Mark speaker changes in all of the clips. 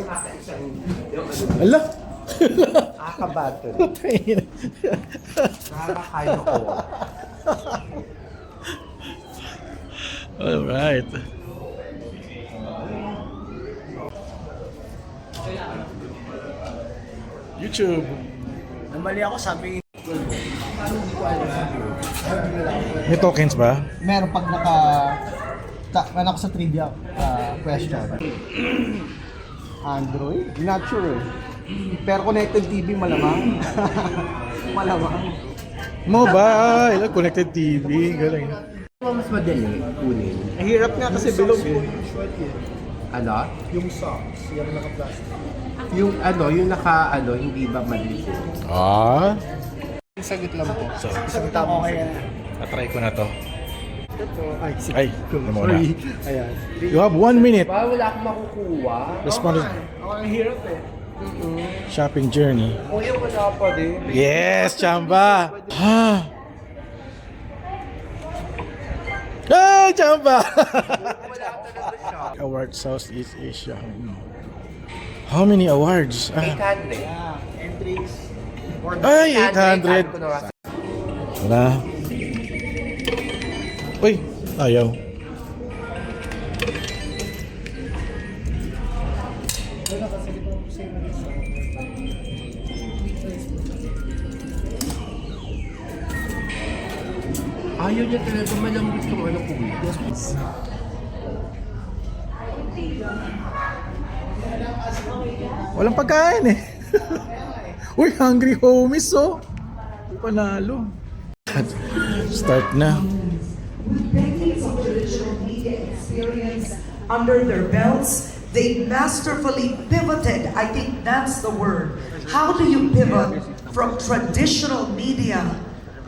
Speaker 1: Ala!
Speaker 2: Nakakabato. Nakakakayo ko.
Speaker 1: Alright. YouTube.
Speaker 2: Namali ako, sabi
Speaker 1: May tokens ba?
Speaker 2: meron pag naka sa trivia question. Android? Not sure. Pero connected TV malamang. Malamang.
Speaker 1: Mobile, connected TV, galing.
Speaker 2: Mas madali kunin. Hirap nga kasi bilog po. Ano?
Speaker 3: Yung socks, yung naka-plastic.
Speaker 2: Yung hindi ba mali?
Speaker 1: Ah?
Speaker 3: Sagit lang po.
Speaker 1: So,
Speaker 3: Sagit ako kaya.
Speaker 1: na-try ko na to.
Speaker 3: Ito. Ay,
Speaker 1: Ay, ano muna?
Speaker 3: sorry. Ayan.
Speaker 1: You have 1 minute.
Speaker 2: Wala akong makukuha.
Speaker 1: Respond.
Speaker 3: Ako ang hirap eh.
Speaker 1: Shopping journey.
Speaker 2: Kuya, wala pa din.
Speaker 1: Yes, Chamba! Ha! Hey, Chamba!
Speaker 2: Wala talaga siya.
Speaker 1: Awards Southeast Asia. How many awards?
Speaker 2: 800.
Speaker 3: Entries.
Speaker 1: Ay, 800. Wala. Uy, ayaw.
Speaker 2: Ayaw niya talaga malambot ng ano kuya.
Speaker 1: Walang pagkain eh. Uy, hungry homies oh. Panalo. Start na.
Speaker 4: With decades of traditional media experience under their belts, they masterfully pivoted. I think that's the word. How do you pivot from traditional media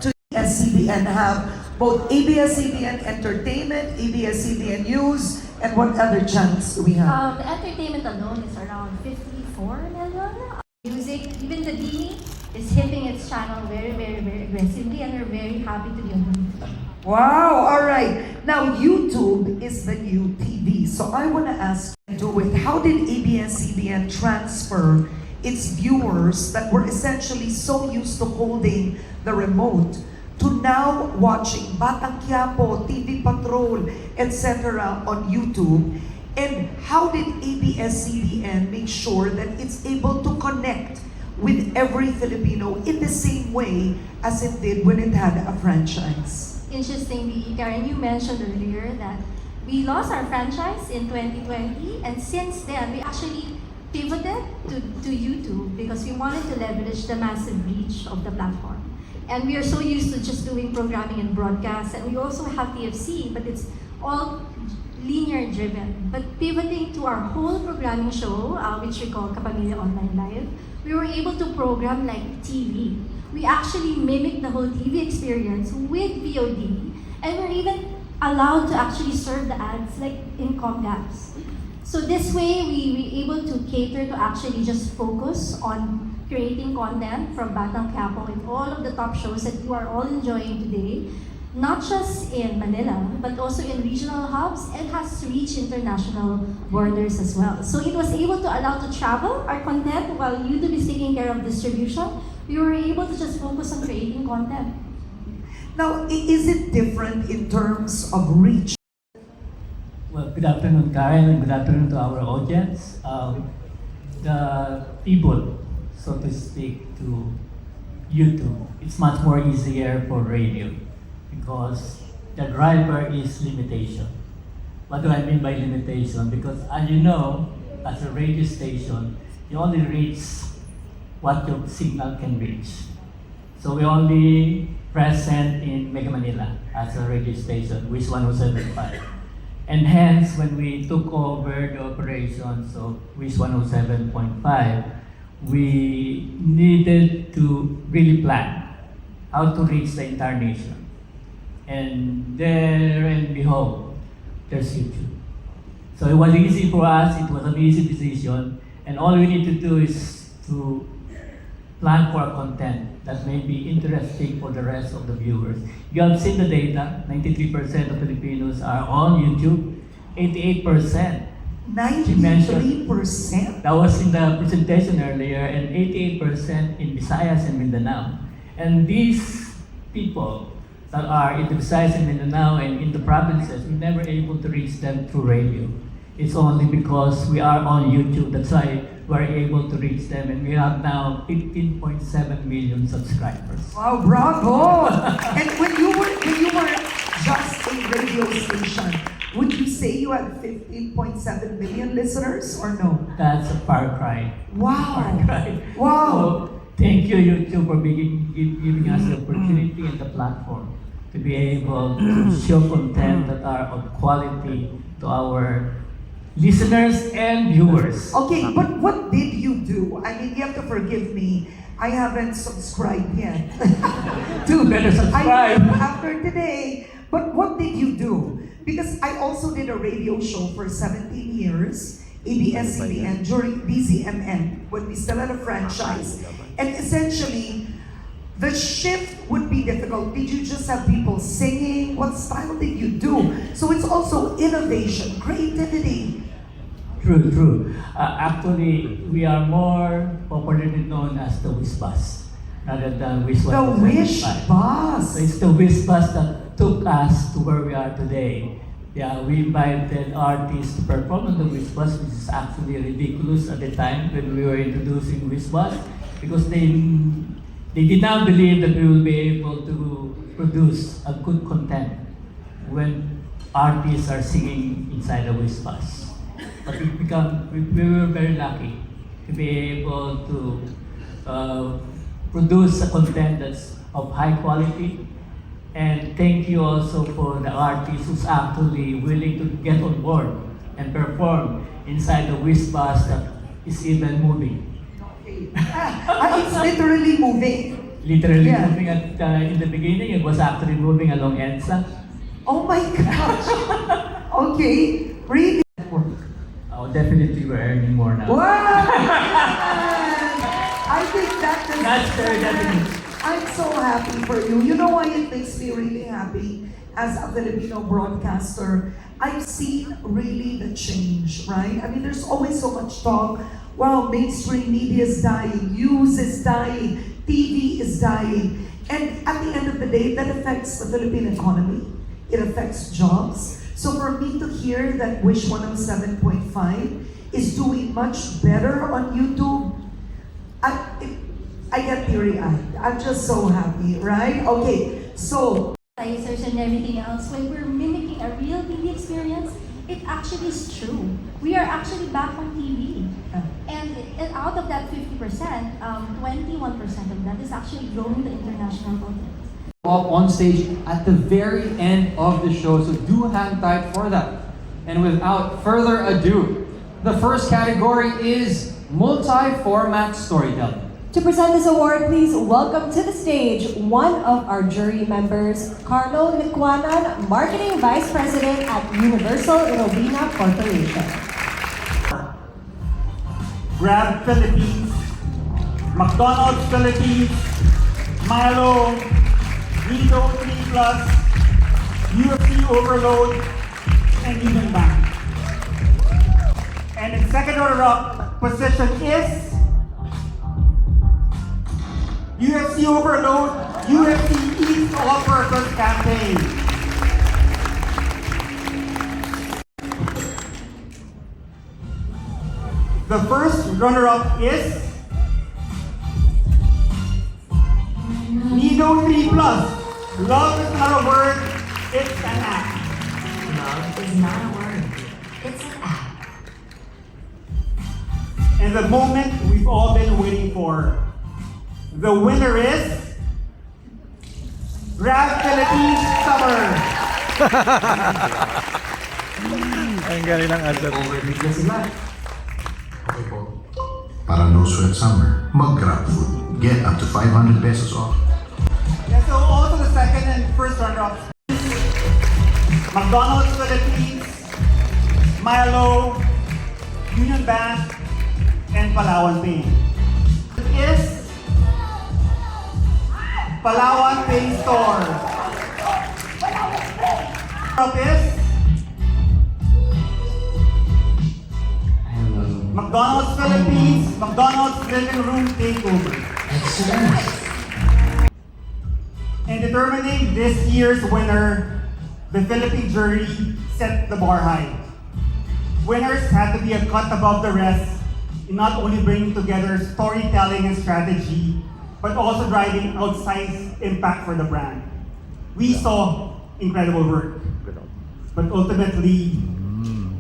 Speaker 4: to ABS-CBN? Have both ABS-CBN Entertainment, ABS-CBN News, and what other channels do we have?
Speaker 5: The entertainment alone is around 54 million. Music, even the Dini is hitting its channel very, very, very aggressively, and we're very happy to be on YouTube.
Speaker 4: Wow, all right. Now, YouTube is the new TV. So I want to ask you, how did ABS-CBN transfer its viewers that were essentially so used to holding the remote to now watching Batang Quiapo, TV Patrol, etc. on YouTube? And how did ABS-CBN make sure that it's able to connect with every Filipino in the same way as it did when it had a franchise?
Speaker 5: Interestingly, Karen, you mentioned earlier that we lost our franchise in 2020, and since then, we actually pivoted to YouTube because we wanted to leverage the massive reach of the platform. And we are so used to just doing programming and broadcast, and we also have TFC, but it's all linear driven. But pivoting to our whole programming show, which we call Kapamilya Online Live, we were able to program like TV. We actually mimic the whole TV experience with VOD, and we're even allowed to actually serve the ads like in Comcaps. So this way, we were able to cater to actually just focus on creating content from Batang Quiapo with all of the top shows that you are all enjoying today, not just in Manila, but also in regional hubs, and has reached international borders as well. So it was able to allow to travel our content while YouTube is taking care of distribution. We were able to just focus on creating content.
Speaker 4: Now, is it different in terms of reach?
Speaker 6: Well, good afternoon, Karen, and good afternoon to our audience. The people, so to speak, to YouTube, it's much more easier for radio because the driver is limitation. What do I mean by limitation? Because as you know, as a radio station, you only reach what your signal can reach. So we only present in Mega Manila as a radio station, which 107.5. And hence, when we took over the operations of WIS 107.5, we needed to really plan how to reach the entire nation. And there and behold, there's YouTube. So it was easy for us, it was an easy decision, and all we need to do is to plan for a content that may be interesting for the rest of the viewers. You have seen the data, 93% of Filipinos are on YouTube, 88% She mentioned
Speaker 4: 93%?
Speaker 6: that was in the presentation earlier, and 88% in Visayas and Mindanao. And these people that are in the Visayas and Mindanao and in the provinces, we're never able to reach them through radio. It's only because we are on YouTube, that's why we're able to reach them, and we have now 15.7 million subscribers.
Speaker 4: Wow, bravo! And when you were just a radio station, would you say you had 15.7 million listeners or no?
Speaker 6: That's a far cry.
Speaker 4: Wow!
Speaker 6: Right.
Speaker 4: Wow!
Speaker 6: So, thank you, YouTube, for giving us the opportunity and the platform to be able to show content that are of quality to our listeners and viewers.
Speaker 4: Okay, but what did you do? I mean, you have to forgive me. I haven't subscribed yet.
Speaker 6: Do better
Speaker 4: I
Speaker 6: subscribe.
Speaker 4: will after today. But what did you do? Because I also did a radio show for 17 years, ABS-CBN, during DZMN, when we still had a franchise. And essentially, the shift would be difficult. Did you just have people singing? What style did you do? So it's also innovation, creativity.
Speaker 6: True. Actually, we are more popularly known as the Wish Bus rather than Wish
Speaker 4: The Wish
Speaker 6: 125.
Speaker 4: Bus.
Speaker 6: So it's the Wish Bus that took us to where we are today. Yeah, we invited artists to perform on the Wish Bus, which is actually ridiculous at the time when we were introducing Wish Bus, because they did not believe that we will be able to produce a good content when artists are singing inside the Wish Bus. But we were very lucky to be able to produce a content that's of high quality. And thank you also for the artists who's actually willing to get on board and perform inside the Wish Bus that is even moving.
Speaker 4: It's literally moving.
Speaker 6: Literally
Speaker 4: Yeah.
Speaker 6: moving in the beginning, it was actually moving along EDSA.
Speaker 4: Oh my gosh. Okay, really?
Speaker 6: Oh, definitely we're earning more now.
Speaker 4: Wow! I think
Speaker 6: That's very definite.
Speaker 4: I'm so happy for you. You know why it makes me really happy as a Filipino broadcaster? I've seen really the change, right? I mean, there's always so much talk. Wow, mainstream media is dying, news is dying, TV is dying. And at the end of the day, that affects the Philippine economy. It affects jobs. So for me to hear that Wish 107.5 is doing much better on YouTube, I get teary-eyed. I'm just so happy, right? Okay, so
Speaker 5: Advertisers and everything else, when we're mimicking a real TV experience, it actually is true. We are actually back on TV. And out of that 50%, 21% of that is actually growing the international audience.
Speaker 7: Up on stage at the very end of the show, so do hang tight for that. And without further ado, the first category is multi-format storytelling.
Speaker 8: To present this award, please welcome to the stage one of our jury members, Carlo Miquanan, Marketing Vice President at Universal Robina Corporation.
Speaker 3: Grab Philippines, McDonald's Philippines, Milo, Nido 3 Plus, UFC Overload, and Union Bank. And in second runner-up position is UFC Overload, UFC East All-Purpose Campaign. The first runner-up is Nido 3 Plus. Love is not a word, it's an act.
Speaker 9: Love is not a word, it's an act.
Speaker 3: And the moment we've all been waiting for. The winner is Grab Philippines Summer.
Speaker 1: Ang galing ng answer.
Speaker 7: Overbigla sila.
Speaker 10: Okay po. Para no sweat summer, mag-Grab Food. Get up to 500 pesos off.
Speaker 3: Yeah, so also the second and first runner-up. McDonald's Philippines, Milo, Union Bank, and Palawan Pay. It is Palawan Pay Store. Up is McDonald's Philippines, McDonald's Living Room Takeover. And determining this year's winner, the Philippine jury set the bar high. Winners had to be a cut above the rest in not only bringing together storytelling and strategy, but also driving outsized impact for the brand. We saw incredible work, but ultimately,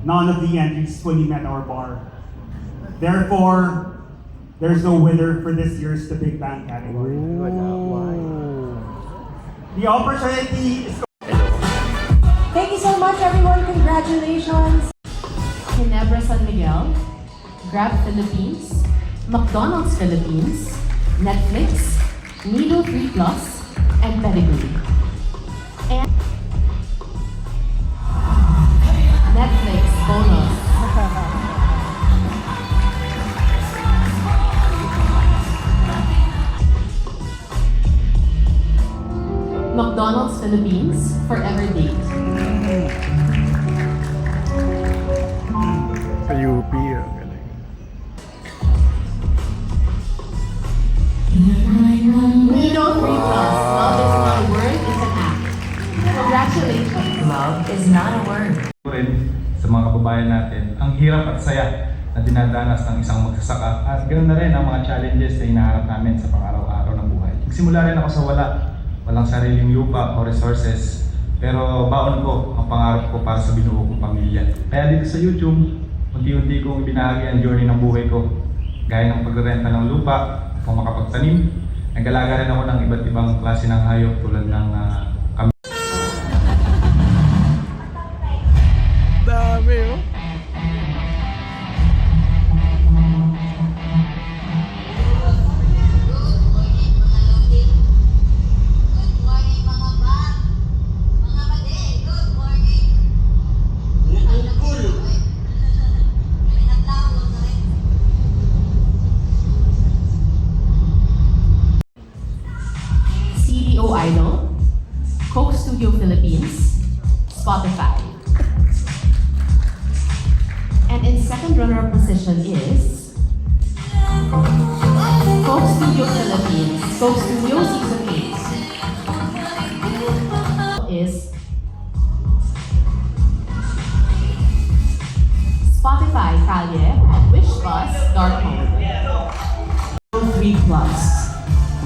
Speaker 3: none of the entries fully met our bar. Therefore, there's no winner for this year's The Big Bang category. The opportunity is
Speaker 8: Thank you so much, everyone. Congratulations.
Speaker 11: Ginebra San Miguel, Grab Philippines, McDonald's Philippines, Netflix, Nido 3 Plus, and Pedigree. And Netflix bonus. McDonald's Philippines, Forever Date.
Speaker 1: Sa UP, ang galing.
Speaker 11: Nido 3 Plus, love is not a word, it's an act. Congratulations.
Speaker 9: Love is not a word.
Speaker 12: Rin sa mga kababayan natin, ang hirap at saya na dinadanas ng isang magsasaka at ganoon na rin ang mga challenges na hinaharap namin sa pang-araw-araw ng buhay. Nagsimula rin ako sa walang sariling lupa o resources, pero baon ko ang pangarap ko para sa binuo kong pamilya. Kaya dito sa YouTube, unti-unti kong ibinahagi ang journey ng buhay ko, gaya ng pagrerenta ng lupa, o makapagtanim. Nag-alaga rin ako ng iba't ibang klase ng hayop tulad ng kami.
Speaker 1: Dami, oh.
Speaker 11: CDO Idol, Coke Studio Philippines, Spotify. And in second runner-up position is Coke Studio Philippines, Coke Studio Season 8 is Spotify Kalye, Wish Bus, Dark Mode.
Speaker 13: 3 Plus,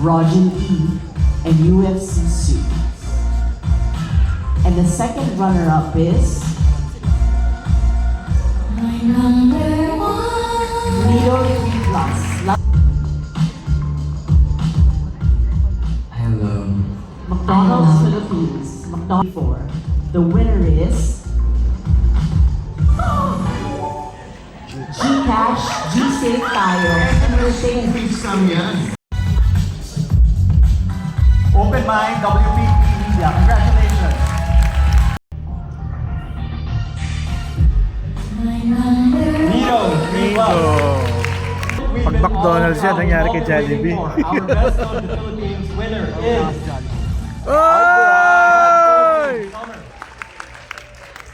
Speaker 13: Roger E, and UFC Suit. And the second runner-up is Nido 3 Plus.
Speaker 7: Hello.
Speaker 13: McDonald's Philippines, McDonald's 4. The winner is Gcash, G-Save tayo.
Speaker 3: Open Mind WPP Media. Congratulations. Nido,
Speaker 1: Pag McDonald's yan, nangyari kay Jollibee.
Speaker 6: Our best of the Philippines winner is
Speaker 1: Oy!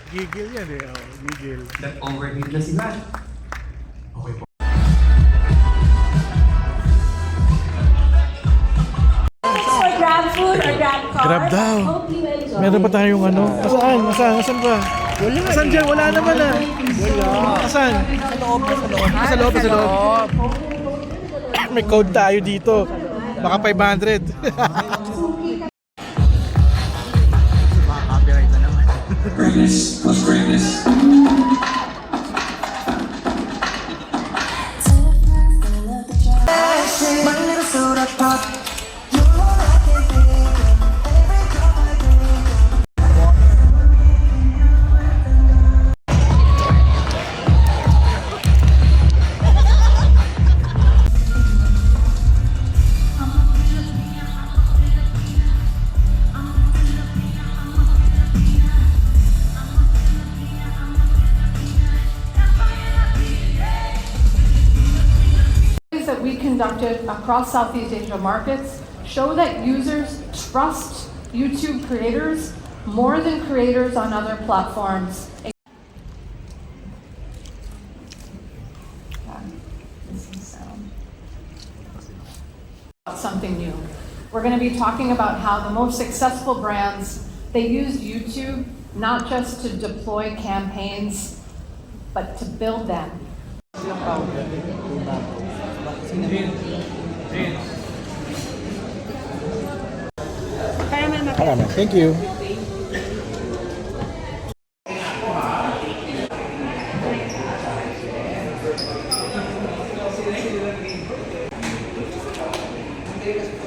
Speaker 1: Gigil yan eh, oh. Gigil.
Speaker 7: Overheat na sila.
Speaker 10: Okay po.
Speaker 8: For grab food or grab car.
Speaker 1: Grab daw.
Speaker 8: Hope you enjoy.
Speaker 1: Meron pa tayong ano? Asaan? Asan ba? Wala. Asan dyan? Wala naman ah. Wala. Asan? Sa loob. Sa loob. May code tayo dito. Baka 500. Copyright na naman.
Speaker 12: Greatness plus greatness.
Speaker 14: That we conducted across Southeast Asia markets show that users trust YouTube creators more than creators on other platforms. something new. We're going to be talking about how the most successful brands, they used YouTube not just to deploy campaigns, but to build them.
Speaker 1: Thank you.
Speaker 2: Thank you.